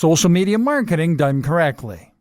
Social media marketing done correctly.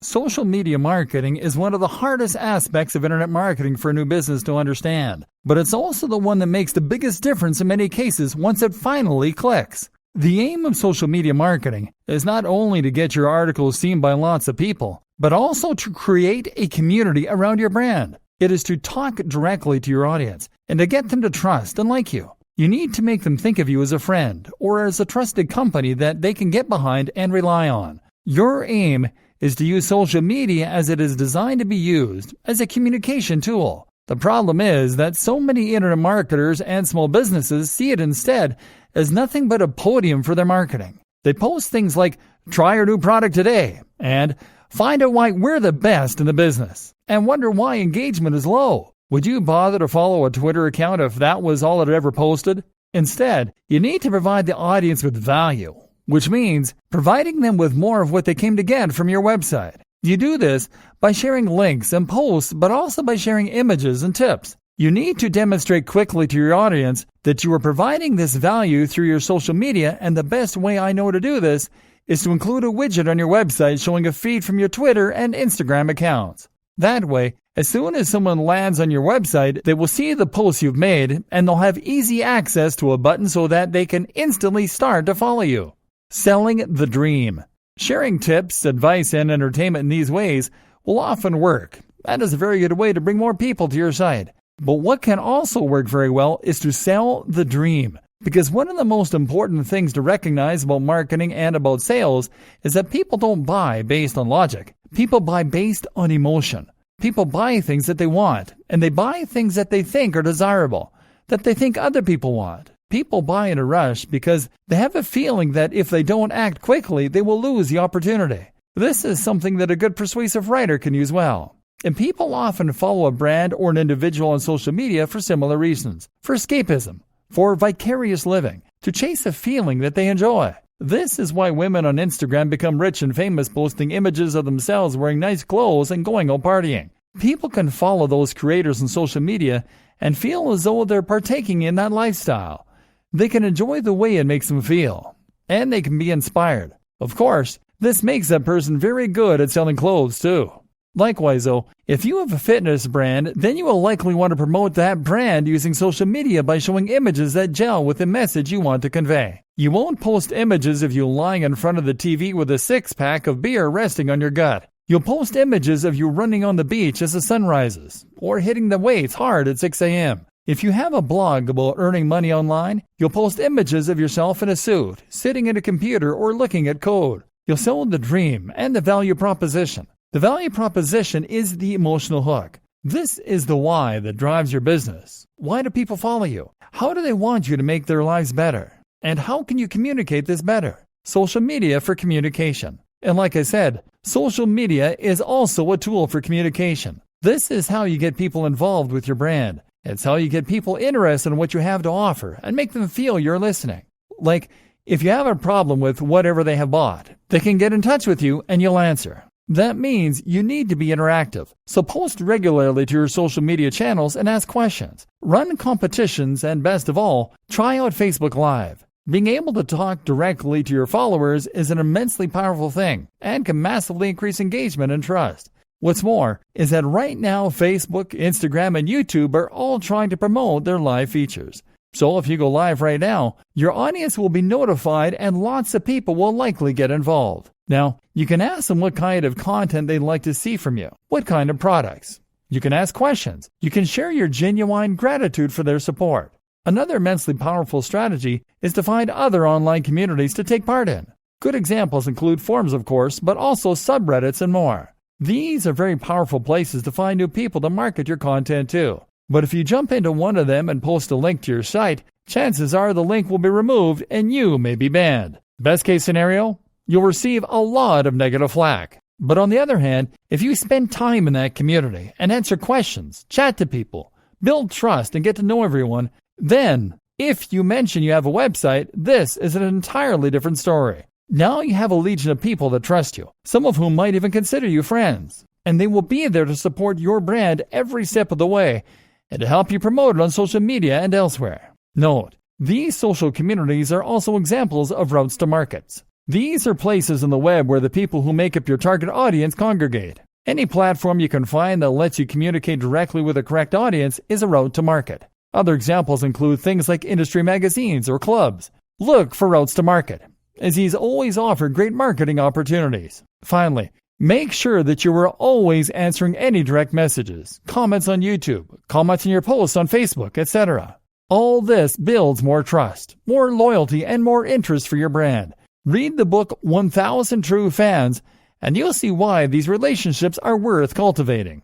Social media marketing is one of the hardest aspects of internet marketing for a new business to understand, but it's also the one that makes the biggest difference in many cases once it finally clicks. The aim of social media marketing is not only to get your articles seen by lots of people, but also to create a community around your brand. It is to talk directly to your audience and to get them to trust and like you. You need to make them think of you as a friend or as a trusted company that they can get behind and rely on. Your aim is to use social media as it is designed to be used as a communication tool. The problem is that so many internet marketers and small businesses see it instead as nothing but a podium for their marketing. They post things like, "Try our new product today," and "Find out why we're the best in the business," and wonder why engagement is low. Would you bother to follow a Twitter account if that was all it ever posted? Instead, you need to provide the audience with value, which means providing them with more of what they came to get from your website. You do this by sharing links and posts, but also by sharing images and tips. You need to demonstrate quickly to your audience that you are providing this value through your social media, and the best way I know to do this is to include a widget on your website showing a feed from your Twitter and Instagram accounts. That way, as soon as someone lands on your website, they will see the posts you've made, and they'll have easy access to a button so that they can instantly start to follow you. Selling the dream. Sharing tips, advice, and entertainment in these ways will often work. That is a very good way to bring more people to your site. But what can also work very well is to sell the dream. Because one of the most important things to recognize about marketing and about sales is that people don't buy based on logic. People buy based on emotion. People buy things that they want, and they buy things that they think are desirable, that they think other people want. People buy in a rush because they have a feeling that if they don't act quickly, they will lose the opportunity. This is something that a good persuasive writer can use well. And people often follow a brand or an individual on social media for similar reasons. For escapism, for vicarious living, to chase a feeling that they enjoy. This is why women on Instagram become rich and famous posting images of themselves wearing nice clothes and going out partying. People can follow those creators on social media and feel as though they're partaking in that lifestyle. They can enjoy the way it makes them feel, and they can be inspired. Of course, this makes that person very good at selling clothes too. Likewise though, if you have a fitness brand, then you will likely want to promote that brand using social media by showing images that gel with the message you want to convey. You won't post images of you lying in front of the TV with a six-pack of beer resting on your gut. You'll post images of you running on the beach as the sun rises, or hitting the weights hard at 6 a.m. If you have a blog about earning money online, you'll post images of yourself in a suit, sitting at a computer or looking at code. You'll sell the dream and the value proposition. The value proposition is the emotional hook. This is the why that drives your business. Why do people follow you? How do they want you to make their lives better? And how can you communicate this better? Social media for communication. And like I said, social media is also a tool for communication. This is how you get people involved with your brand. It's how you get people interested in what you have to offer and make them feel you're listening. Like, if you have a problem with whatever they have bought, they can get in touch with you and you'll answer. That means you need to be interactive. So post regularly to your social media channels and ask questions. Run competitions, and best of all, try out Facebook Live. Being able to talk directly to your followers is an immensely powerful thing and can massively increase engagement and trust. What's more is that right now Facebook, Instagram, and YouTube are all trying to promote their live features. So if you go live right now, your audience will be notified and lots of people will likely get involved. Now, you can ask them what kind of content they'd like to see from you, what kind of products. You can ask questions. You can share your genuine gratitude for their support. Another immensely powerful strategy is to find other online communities to take part in. Good examples include forums, of course, but also subreddits and more. These are very powerful places to find new people to market your content to. But if you jump into one of them and post a link to your site, chances are the link will be removed and you may be banned. Best case scenario, you'll receive a lot of negative flack. But on the other hand, if you spend time in that community and answer questions, chat to people, build trust, and get to know everyone, then, if you mention you have a website, this is an entirely different story. Now you have a legion of people that trust you, some of whom might even consider you friends, and they will be there to support your brand every step of the way and to help you promote it on social media and elsewhere. Note, these social communities are also examples of routes to markets. These are places on the web where the people who make up your target audience congregate. Any platform you can find that lets you communicate directly with the correct audience is a route to market. Other examples include things like industry magazines or clubs. Look for routes to market, as these always offer great marketing opportunities. Finally, make sure that you are always answering any direct messages, comments on YouTube, comments in your posts on Facebook, etc. All this builds more trust, more loyalty, and more interest for your brand. Read the book 1000 True Fans, and you'll see why these relationships are worth cultivating.